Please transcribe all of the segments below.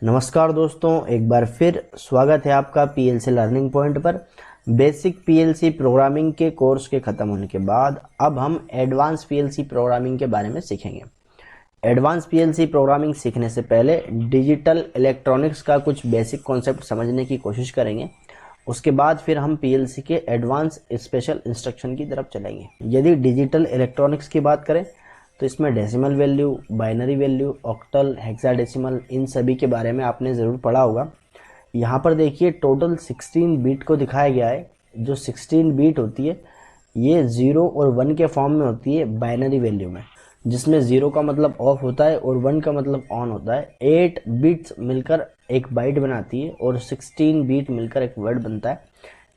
नमस्कार दोस्तों, एक बार फिर स्वागत है आपका पीएलसी लर्निंग पॉइंट पर। बेसिक पीएलसी प्रोग्रामिंग के कोर्स के ख़त्म होने के बाद अब हम एडवांस पीएलसी प्रोग्रामिंग के बारे में सीखेंगे। एडवांस पीएलसी प्रोग्रामिंग सीखने से पहले डिजिटल इलेक्ट्रॉनिक्स का कुछ बेसिक कॉन्सेप्ट समझने की कोशिश करेंगे। उसके बाद फिर हम पीएलसी के एडवांस स्पेशल इंस्ट्रक्शन की तरफ चलेंगे। यदि डिजिटल इलेक्ट्रॉनिक्स की बात करें तो इसमें decimal value, binary value, octal, hexadecimal, इन सभी के बारे में आपने ज़रूर पढ़ा होगा। यहाँ पर देखिए टोटल 16 बीट को दिखाया गया है। जो 16 बीट होती है ये 0 और 1 के फॉर्म में होती है बाइनरी वैल्यू में, जिसमें 0 का मतलब ऑफ होता है और 1 का मतलब ऑन होता है। 8 बिट्स मिलकर एक बाइट बनाती है और 16 बीट मिलकर एक वर्ड बनता है।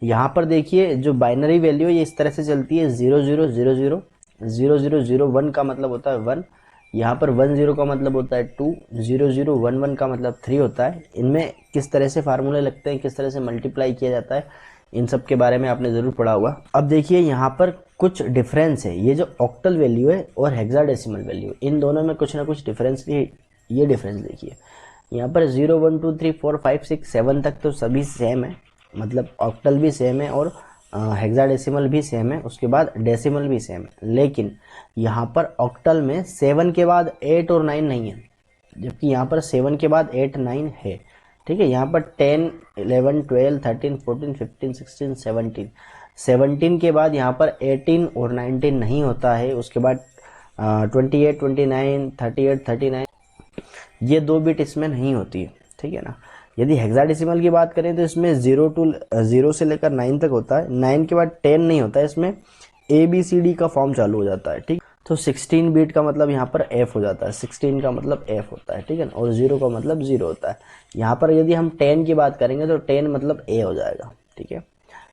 यहाँ पर देखिए जो बाइनरी वैल्यू है ये इस तरह से चलती है 0000, 0001 का मतलब होता है 1, यहाँ पर 10 का मतलब होता है 2, 0011 का मतलब 3 होता है। इनमें किस तरह से फार्मूले लगते हैं, किस तरह से मल्टीप्लाई किया जाता है, इन सब के बारे में आपने ज़रूर पढ़ा होगा। अब देखिए यहाँ पर कुछ डिफरेंस है। ये जो ऑक्टल वैल्यू है और हेक्साडेसिमल वैल्यू, इन दोनों में कुछ ना कुछ डिफरेंस है। ये डिफरेंस देखिए, यहाँ पर 0 1 2 3 4 5 6 7 तक तो सभी सेम है, मतलब ऑक्टल भी सेम है और हेक्साडेसिमल भी सेम है, उसके बाद डेसिमल भी सेम है। लेकिन यहाँ पर ऑक्टल में 7 के बाद 8 और 9 नहीं है, जबकि यहाँ पर 7 के बाद 8 9 है। ठीक है, यहाँ पर 10 11 12 13 14 15 16 17, 17 के बाद यहाँ पर 18 और 19 नहीं होता है। उसके बाद 28 29 38 39, ये 2 बिट इसमें नहीं होती है। ठीक है ना। यदि हेक्साडेसिमल की बात करें तो इसमें 0 से लेकर 9 तक होता है। 9 के बाद 10 नहीं होता है, इसमें ABCD का फॉर्म चालू हो जाता है। ठीक, तो 16 बीट का मतलब यहाँ पर F हो जाता है, 16 का मतलब F होता है। ठीक है ना, और 0 का मतलब 0 होता है। यहाँ पर यदि हम 10 की बात करेंगे तो 10 मतलब A हो जाएगा। ठीक है,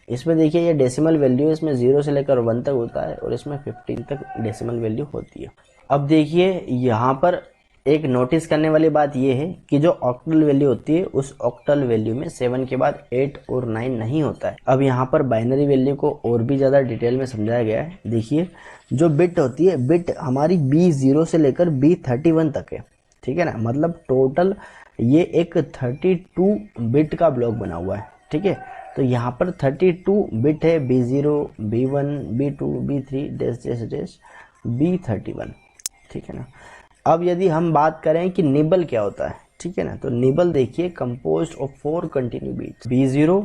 इसमें देखिए ये डेसिमल वैल्यू, इसमें 0 से लेकर 1 तक होता है और इसमें 15 तक डेसिमल वैल्यू होती है। अब देखिए यहाँ पर एक नोटिस करने वाली बात यह है कि जो ऑक्टल वैल्यू होती है उस ऑक्टल वैल्यू में 7 के बाद 8 और 9 नहीं होता है। अब यहाँ पर बाइनरी वैल्यू को और भी ज़्यादा डिटेल में समझाया गया है। देखिए जो बिट होती है, बिट हमारी B0 से लेकर B31 तक है। ठीक है ना, मतलब टोटल ये एक 32 बिट का ब्लॉक बना हुआ है। ठीक है, तो यहाँ पर 32 बिट है, B0, B1, B2, B3 dash dash dash B31। ठीक है ना। अब यदि हम बात करें कि निबल क्या होता है, ठीक है ना, तो निबल देखिए composed of 4 continue bits, B0,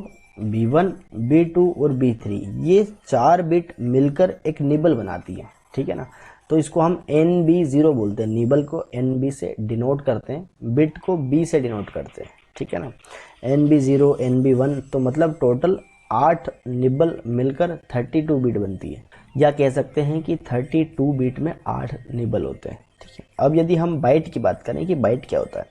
B1, B2 और B3, ये 4 बिट मिलकर एक निबल बनाती है। ठीक है ना, तो इसको हम NB0 बोलते हैं। निबल को NB से डिनोट करते हैं, बिट को B से डिनोट करते हैं। ठीक है ना, NB0 NB1, तो मतलब टोटल 8 निबल मिलकर 32 बिट बनती है, या कह सकते हैं कि 32 बिट में 8 निबल होते हैं। ठीक है, अब यदि हम बाइट की बात करें कि बाइट क्या होता है,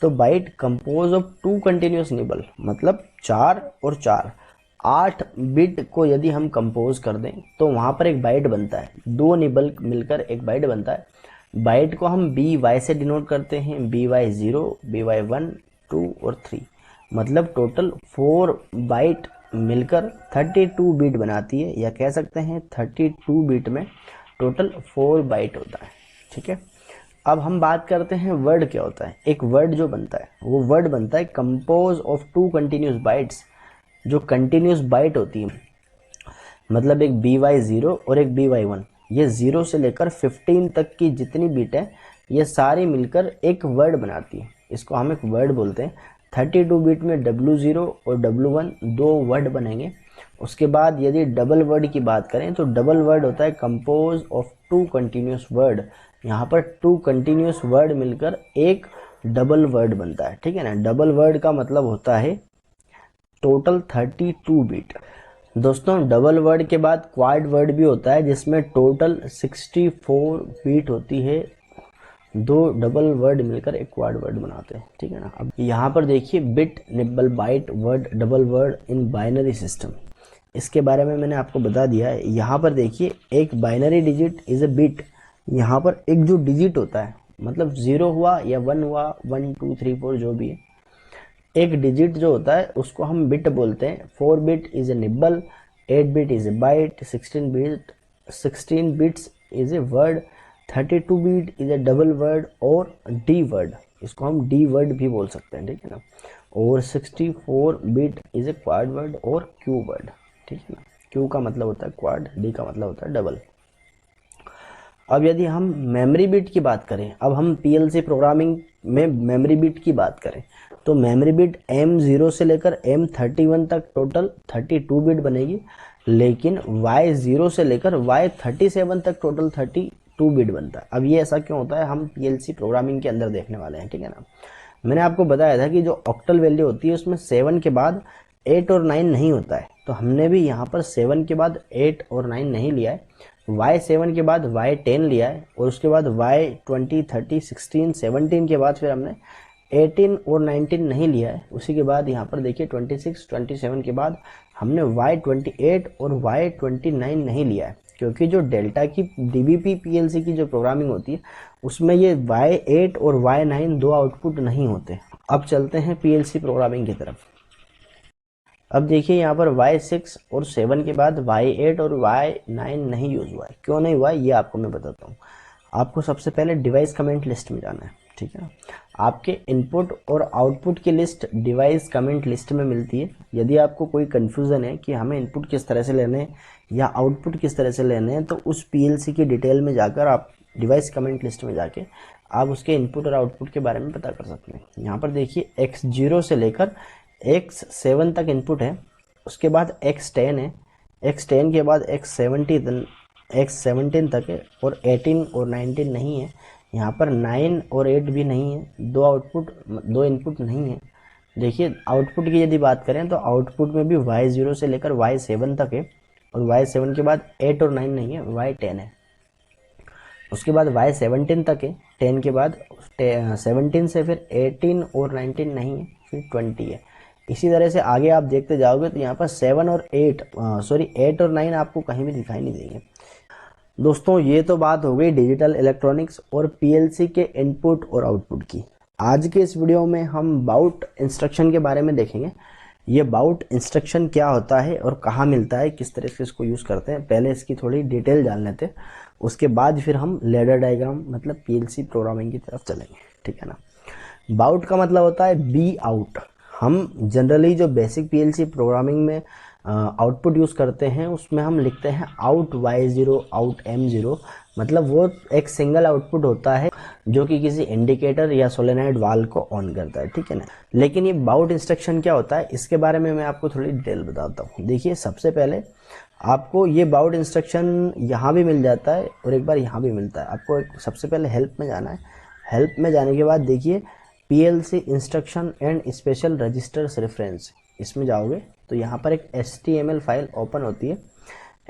तो byte compose of 2 continuous nibble, मतलब 4 और 4, 8 बिट को यदि हम कंपोज कर दें तो वहाँ पर एक बाइट बनता है। 2 निबल मिलकर एक बाइट बनता है। बाइट को हम BY से डिनोट करते हैं, BY0, BY1, 2 और 3, मतलब टोटल 4 बाइट मिलकर 32 बिट बनाती है, या कह सकते हैं 32 बिट में टोटल 4 बाइट होता है। ठीक है, अब हम बात करते हैं वर्ड क्या होता है। एक वर्ड जो बनता है वो वर्ड बनता है कंपोज ऑफ 2 कंटिन्यूस बाइट्स। जो कंटिन्यूस बाइट होती है, मतलब एक BY0 और एक BY1, ये 0 से लेकर 15 तक की जितनी बिट है ये सारी मिलकर एक वर्ड बनाती है। इसको हम एक वर्ड बोलते हैं। 32 बिट में W0 और W1 दो वर्ड बनेंगे। उसके बाद यदि डबल वर्ड की बात करें तो डबल वर्ड होता है कंपोज ऑफ 2 कंटिन्यूस वर्ड। यहाँ पर 2 कंटिन्यूस वर्ड मिलकर एक डबल वर्ड बनता है। ठीक है ना, डबल वर्ड का मतलब होता है टोटल 32 बिट। दोस्तों डबल वर्ड के बाद क्वाड वर्ड भी होता है, जिसमें टोटल 64 बीट होती है। 2 डबल वर्ड मिलकर एक क्वाड वर्ड बनाते हैं। ठीक है ना, अब यहाँ पर देखिए bit, nibble, byte, word, double word in binary system, इसके बारे में मैंने आपको बता दिया है। यहाँ पर देखिए एक binary digit is a bit. यहाँ पर एक जो डिजिट होता है, मतलब 0 हुआ या 1 हुआ, 1 2 3 4 जो भी है, एक डिजिट जो होता है उसको हम बिट बोलते हैं। 4 bit is a nibble, 8 bit is a bite, 16 bits is a word, 32 bit is a double word और डी वर्ड, इसको हम डी वर्ड भी बोल सकते हैं, ठीक है ना। और 64 bit is a quad word और क्यू वर्ड, ठीक है ना। क्यू का मतलब होता है क्वाड, डी का मतलब होता है डबल। अब यदि हम मेमोरी बिट की बात करें, अब हम पीएलसी प्रोग्रामिंग में मेमोरी बिट की बात करें, तो मेमोरी बिट M0 से लेकर M31 तक टोटल 32 बिट बनेगी, लेकिन Y0 से लेकर Y37 तक टोटल 32 बिट बनता है। अब ये ऐसा क्यों होता है, हम पीएलसी प्रोग्रामिंग के अंदर देखने वाले हैं, ठीक है ना। मैंने आपको बताया था कि जो ऑक्टल वैल्यू होती है उसमें 7 के बाद 8 और 9 नहीं होता है, तो हमने भी यहाँ पर 7 के बाद 8 और 9 नहीं लिया है, Y7 के बाद Y10 लिया है, और उसके बाद Y20, 30, 16, 17 के बाद फिर हमने 18 और 19 नहीं लिया है। उसी के बाद यहाँ पर देखिए 26, 27 के बाद हमने Y28 और Y29 नहीं लिया है, क्योंकि जो डेल्टा की DBP PLC की जो प्रोग्रामिंग होती है उसमें ये Y8 और Y9 दो आउटपुट नहीं होते। अब चलते हैं PLC प्रोग्रामिंग की तरफ। अब देखिए यहाँ पर Y6 और 7 के बाद Y8 और Y9 नहीं यूज हुआ है। क्यों नहीं हुआ है ये आपको मैं बताता हूँ। आपको सबसे पहले डिवाइस कमेंट लिस्ट में जाना है, ठीक है ना। आपके इनपुट और आउटपुट की लिस्ट डिवाइस कमेंट लिस्ट में मिलती है। यदि आपको कोई कन्फ्यूज़न है कि हमें इनपुट किस तरह से लेने हैं या आउटपुट किस तरह से लेने हैं, तो उस PLC की डिटेल में जाकर आप डिवाइस कमेंट लिस्ट में जाके आप उसके इनपुट और आउटपुट के बारे में पता कर सकते हैं। यहाँ पर देखिए X0 से लेकर X7 तक इनपुट है, उसके बाद X10 है, X10 के बाद X17 तक है, और 18 और 19 नहीं है। यहाँ पर 9 और 8 भी नहीं है, दो इनपुट नहीं है। देखिए आउटपुट की यदि बात करें तो आउटपुट में भी Y0 से लेकर Y7 तक है, और Y7 के बाद 8 और 9 नहीं है, Y10 है। उसके बाद Y17 तक है, 10 के बाद 17 से फिर 18 और 19 नहीं है, फिर 20 है। इसी तरह से आगे आप देखते जाओगे तो यहाँ पर 8 और 9 आपको कहीं भी दिखाई नहीं देंगे। दोस्तों ये तो बात हो गई डिजिटल इलेक्ट्रॉनिक्स और PLC के इनपुट और आउटपुट की। आज के इस वीडियो में हम बाउट इंस्ट्रक्शन के बारे में देखेंगे। ये बाउट इंस्ट्रक्शन क्या होता है और कहाँ मिलता है, किस तरह से इसको यूज़ करते हैं, पहले इसकी थोड़ी डिटेल जान लेते हैं। उसके बाद फिर हम लैडर डायग्राम मतलब PLC प्रोग्रामिंग की तरफ चलेंगे, ठीक है ना। बाउट का मतलब होता है बी आउट। हम जनरली जो बेसिक PLC प्रोग्रामिंग में आउटपुट यूज़ करते हैं उसमें हम लिखते हैं आउट Y0, आउट M0, मतलब वो एक सिंगल आउटपुट होता है जो कि किसी इंडिकेटर या सोलेनॉइड वाल्व को ऑन करता है, ठीक है ना। लेकिन ये बाउट इंस्ट्रक्शन क्या होता है इसके बारे में मैं आपको थोड़ी डिटेल बताता हूँ। देखिए सबसे पहले आपको ये बाउट इंस्ट्रक्शन यहाँ भी मिल जाता है और एक बार यहाँ भी मिलता है। आपको सबसे पहले हेल्प में जाना है। हेल्प में जाने के बाद देखिए PLC instruction and special registers reference, इसमें जाओगे तो यहाँ पर एक HTML फाइल ओपन होती है।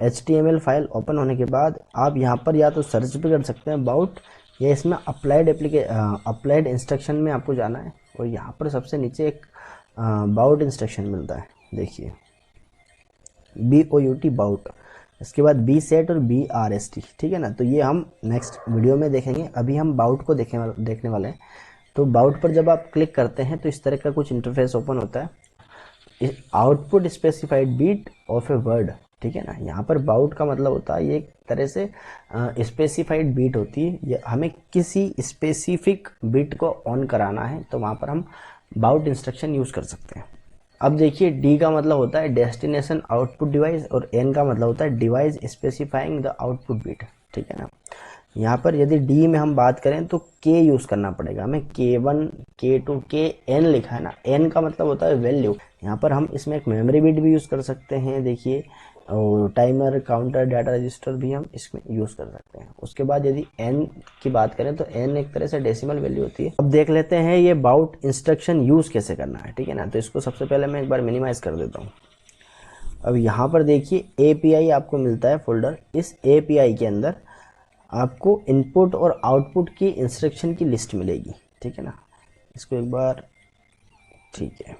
HTML फाइल ओपन होने के बाद आप यहाँ पर या तो सर्च भी कर सकते हैं बाउट, या इसमें अप्लाइड इंस्ट्रक्शन में आपको जाना है, और यहाँ पर सबसे नीचे एक बाउट इंस्ट्रक्शन मिलता है। देखिए BOUT बाउट, इसके बाद B सेट और BRST, ठीक है ना। तो ये हम नेक्स्ट वीडियो में देखेंगे। अभी हम बाउट को देखने वाले हैं। तो बाउट पर जब आप क्लिक करते हैं तो इस तरह का कुछ इंटरफेस ओपन होता है। Output specified bit of a word, ठीक है ना। यहाँ पर बाउट का मतलब होता है ये एक तरह से स्पेसिफाइड बीट होती है, ये हमें किसी स्पेसिफिक बीट को ऑन कराना है तो वहाँ पर हम बाउट इंस्ट्रक्शन यूज़ कर सकते हैं। अब देखिए D का मतलब होता है डेस्टिनेशन आउटपुट डिवाइस, और N का मतलब होता है device specifying the output bit, ठीक है ना। यहाँ पर यदि D में हम बात करें तो K यूज़ करना पड़ेगा हमें, K1, K2, KN लिखा है ना। N का मतलब होता है वैल्यू। यहाँ पर हम इसमें एक मेमोरी बिट भी यूज़ कर सकते हैं, देखिए, और टाइमर, काउंटर, डाटा रजिस्टर भी हम इसमें यूज़ कर सकते हैं। उसके बाद यदि N की बात करें तो N एक तरह से डेसिमल वैल्यू होती है। अब देख लेते हैं ये बाउट इंस्ट्रक्शन यूज़ कैसे करना है, ठीक है ना। तो इसको सबसे पहले मैं एक बार मिनिमाइज़ कर देता हूँ। अब यहाँ पर देखिए API आपको मिलता है फोल्डर। इस API के अंदर आपको इनपुट और आउटपुट की इंस्ट्रक्शन की लिस्ट मिलेगी, ठीक है ना। इसको एक बार, ठीक है।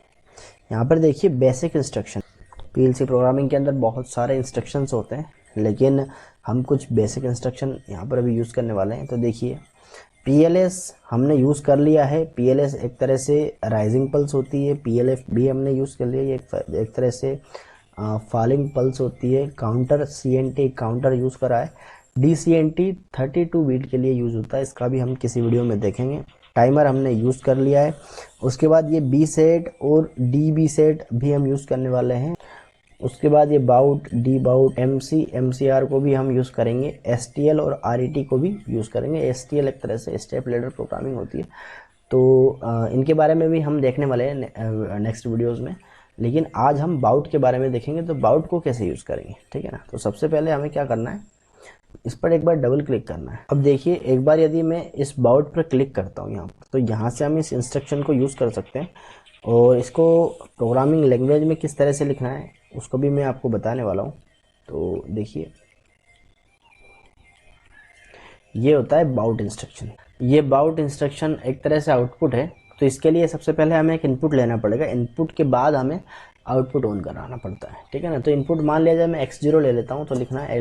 यहाँ पर देखिए बेसिक इंस्ट्रक्शन। PLC प्रोग्रामिंग के अंदर बहुत सारे इंस्ट्रक्शंस होते हैं, लेकिन हम कुछ बेसिक इंस्ट्रक्शन यहाँ पर अभी यूज़ करने वाले हैं। तो देखिए PLS हमने यूज़ कर लिया है। PLS एक तरह से राइजिंग पल्स होती है। PLF भी हमने यूज़ कर लिया है, एक तरह से फॉलिंग पल्स होती है। काउंटर CNT काउंटर यूज़ करा है। DCNT 32 बीट के लिए यूज़ होता है, इसका भी हम किसी वीडियो में देखेंगे। टाइमर हमने यूज़ कर लिया है। उसके बाद ये बी सेट और DB सेट भी हम यूज़ करने वाले हैं। उसके बाद ये बाउट, डी बाउट, MCR को भी हम यूज़ करेंगे। STL और RET को भी यूज़ करेंगे। STL एक तरह से स्टेप लैडर प्रोग्रामिंग होती है, तो इनके बारे में भी हम देखने वाले हैं नेक्स्ट वीडियोज़ में। लेकिन आज हम बाउट के बारे में देखेंगे, तो बाउट को कैसे यूज़ करेंगे, ठीक है ना। तो सबसे पहले हमें क्या करना है, इस पर एक बार डबल क्लिक करना है। अब देखिए, एक बार यदि मैं इस बाउट पर क्लिक करता हूँ यहाँ पर, तो यहाँ से हम इस इंस्ट्रक्शन को यूज़ कर सकते हैं, और इसको प्रोग्रामिंग लैंग्वेज में किस तरह से लिखना है उसको भी मैं आपको बताने वाला हूँ। तो देखिए, ये होता है बाउट इंस्ट्रक्शन। ये बाउट इंस्ट्रक्शन एक तरह से आउटपुट है, तो इसके लिए सबसे पहले हमें एक इनपुट लेना पड़ेगा। इनपुट के बाद हमें आउटपुट ऑन कराना पड़ता है, ठीक है ना। तो इनपुट मान लिया जाए मैं x0 ले लेता हूँ, तो लिखना है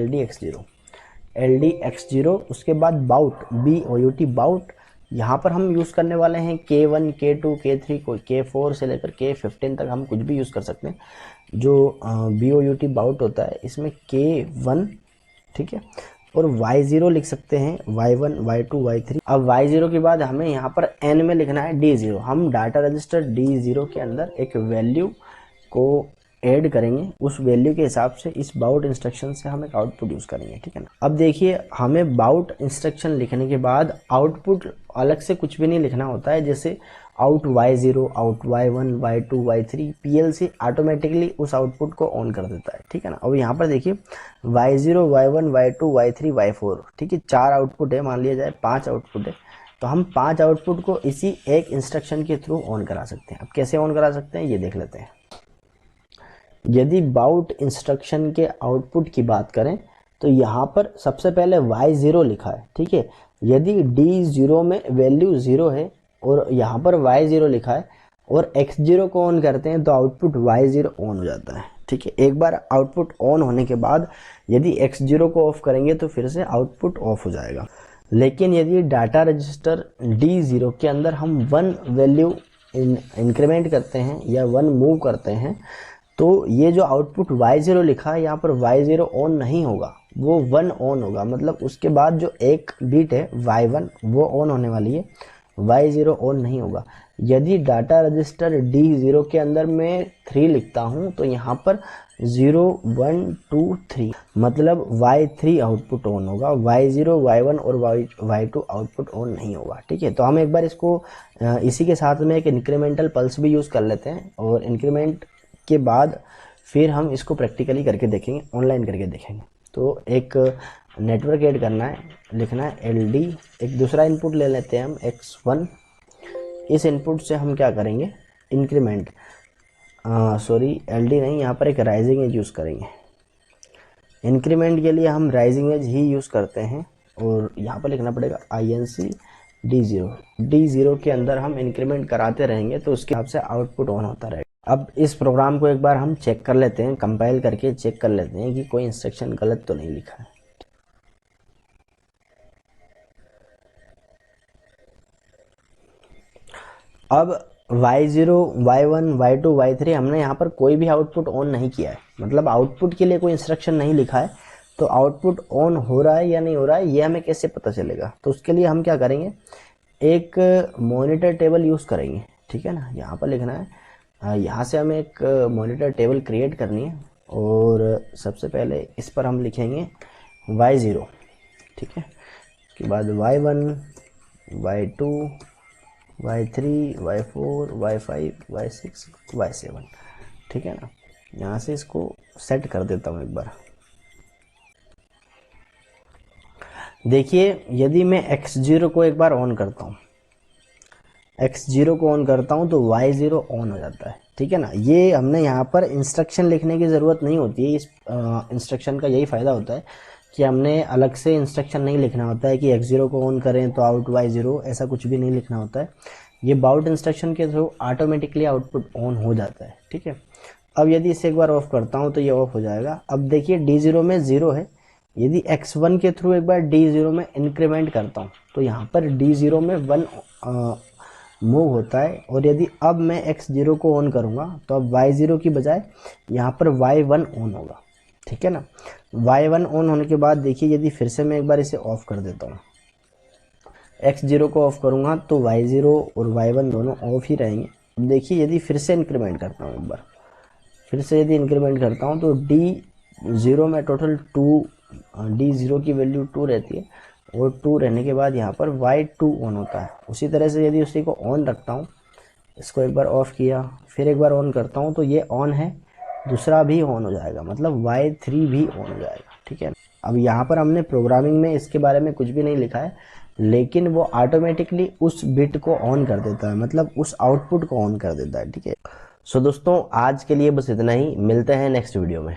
LD x0, उसके बाद बाउट, BOUT बाउट। यहाँ पर हम यूज़ करने वाले हैं K1, K2, K3, K4 से लेकर K15 तक हम कुछ भी यूज़ कर सकते हैं। जो BOUT बाउट होता है, इसमें K1, ठीक है, और Y0 लिख सकते हैं, Y1, Y2, Y3। अब Y0 के बाद हमें यहाँ पर N में लिखना है D0। हम डाटा रजिस्टर D0 के अंदर एक वैल्यू को ऐड करेंगे, उस वैल्यू के हिसाब से इस बाउट इंस्ट्रक्शन से हम एक आउटपुट यूज़ करेंगे, ठीक है ना। अब देखिए, हमें बाउट इंस्ट्रक्शन लिखने के बाद आउटपुट अलग से कुछ भी नहीं लिखना होता है। जैसे out Y0, out Y1, Y2, Y3, PLC automatically उस आउटपुट को ऑन कर देता है, ठीक है ना। अब यहाँ पर देखिए, Y0, Y1, Y2, Y3, Y4, ठीक है, 4 आउटपुट है, मान लिया जाए 5 आउटपुट है, तो हम 5 आउटपुट को इसी एक इंस्ट्रक्शन के थ्रू ऑन करा सकते हैं। अब कैसे ऑन करा सकते हैं ये देख लेते हैं। यदि बाउट इंस्ट्रक्शन के आउटपुट की बात करें, तो यहाँ पर सबसे पहले Y0 लिखा है, ठीक है। यदि D0 में वैल्यू 0 है और यहाँ पर Y0 लिखा है और X0 को ऑन करते हैं, तो आउटपुट Y0 ऑन हो जाता है, ठीक है। एक बार आउटपुट ऑन होने के बाद यदि X0 को ऑफ करेंगे तो फिर से आउटपुट ऑफ हो जाएगा। लेकिन यदि डाटा रजिस्टर D0 के अंदर हम 1 वैल्यू इंक्रीमेंट करते हैं या 1 मूव करते हैं, तो ये जो आउटपुट Y0 लिखा है, यहाँ पर Y0 ऑन नहीं होगा, वो 1 ऑन होगा। मतलब उसके बाद जो एक बीट है Y1 वो ऑन होने वाली है, Y0 ऑन नहीं होगा। यदि डाटा रजिस्टर D0 के अंदर मैं 3 लिखता हूँ, तो यहाँ पर 0, 1, 2, 3 मतलब Y3 आउटपुट ऑन होगा, Y0, Y1 और Y2 आउटपुट ऑन नहीं होगा, ठीक है। तो हम एक बार इसको इसी के साथ में एक इंक्रीमेंटल पल्स भी यूज़ कर लेते हैं, और इंक्रीमेंट के बाद फिर हम इसको प्रैक्टिकली करके देखेंगे, ऑनलाइन करके देखेंगे। तो एक नेटवर्क ऐड करना है, लिखना है LD, एक दूसरा इनपुट ले लेते हैं हम X1। इस इनपुट से हम क्या करेंगे, इंक्रीमेंट, सॉरी LD नहीं, यहाँ पर एक राइजिंग एज यूज़ करेंगे। इंक्रीमेंट के लिए हम राइजिंग एज ही यूज़ करते हैं, और यहाँ पर लिखना पड़ेगा INC D0 के अंदर हम इंक्रीमेंट कराते रहेंगे, तो उसके हिसाब से आउटपुट ऑन होता रहेगा। अब इस प्रोग्राम को एक बार हम चेक कर लेते हैं, कंपाइल करके चेक कर लेते हैं कि कोई इंस्ट्रक्शन गलत तो नहीं लिखा है। अब Y0, Y1, Y2, Y3 हमने यहाँ पर कोई भी आउटपुट ऑन नहीं किया है, मतलब आउटपुट के लिए कोई इंस्ट्रक्शन नहीं लिखा है। तो आउटपुट ऑन हो रहा है या नहीं हो रहा है ये हमें कैसे पता चलेगा, तो उसके लिए हम क्या करेंगे, एक मॉनिटर टेबल यूज़ करेंगे, ठीक है ना। यहाँ पर लिखना है, यहाँ से हमें एक मॉनिटर टेबल क्रिएट करनी है, और सबसे पहले इस पर हम लिखेंगे Y0, ठीक है। उसके बाद Y1, Y2, Y3, Y4, Y5, Y6, Y7, ठीक है ना। यहाँ से इसको सेट कर देता हूँ एक बार। देखिए, यदि मैं X0 को एक बार ऑन करता हूँ, X0 को ऑन करता हूँ, तो Y0 ऑन हो जाता है, ठीक है ना। ये हमने यहाँ पर इंस्ट्रक्शन लिखने की ज़रूरत नहीं होती है। इस इंस्ट्रक्शन का यही फ़ायदा होता है कि हमने अलग से इंस्ट्रक्शन नहीं लिखना होता है कि X0 को ऑन करें तो आउट Y0, ऐसा कुछ भी नहीं लिखना होता है। ये बाउट इंस्ट्रक्शन के थ्रू ऑटोमेटिकली आउटपुट ऑन हो जाता है, ठीक है। अब यदि इसे एक बार ऑफ करता हूँ तो ये ऑफ हो जाएगा। अब देखिए, D0 में 0 है, यदि X1 के थ्रू एक बार D0 में इंक्रीमेंट करता हूँ, तो यहाँ पर D0 में 1 मूव होता है, और यदि अब मैं X0 को ऑन करूँगा, तो अब Y0 की बजाय यहाँ पर Y1 ऑन होगा, ठीक है ना। y1 ऑन होने के बाद देखिए यदि फिर से मैं एक बार इसे ऑफ कर देता हूँ, x0 को ऑफ करूँगा तो y0 और y1 दोनों ऑफ ही रहेंगे। अब देखिए यदि फिर से इंक्रीमेंट करता हूँ, एक बार फिर से यदि इंक्रीमेंट करता हूँ तो D0 में टोटल 2, D0 की वैल्यू 2 रहती है और 2 रहने के बाद यहाँ पर y2 ऑन होता है। उसी तरह से यदि उसी को ऑन रखता हूँ, इसको एक बार ऑफ किया फिर एक बार ऑन करता हूँ तो ये ऑन है, दूसरा भी ऑन हो जाएगा, मतलब y3 भी ऑन हो जाएगा। ठीक है, अब यहाँ पर हमने प्रोग्रामिंग में इसके बारे में कुछ भी नहीं लिखा है, लेकिन वो ऑटोमेटिकली उस बिट को ऑन कर देता है, मतलब उस आउटपुट को ऑन कर देता है। ठीक है, सो दोस्तों आज के लिए बस इतना ही, मिलते हैं नेक्स्ट वीडियो में।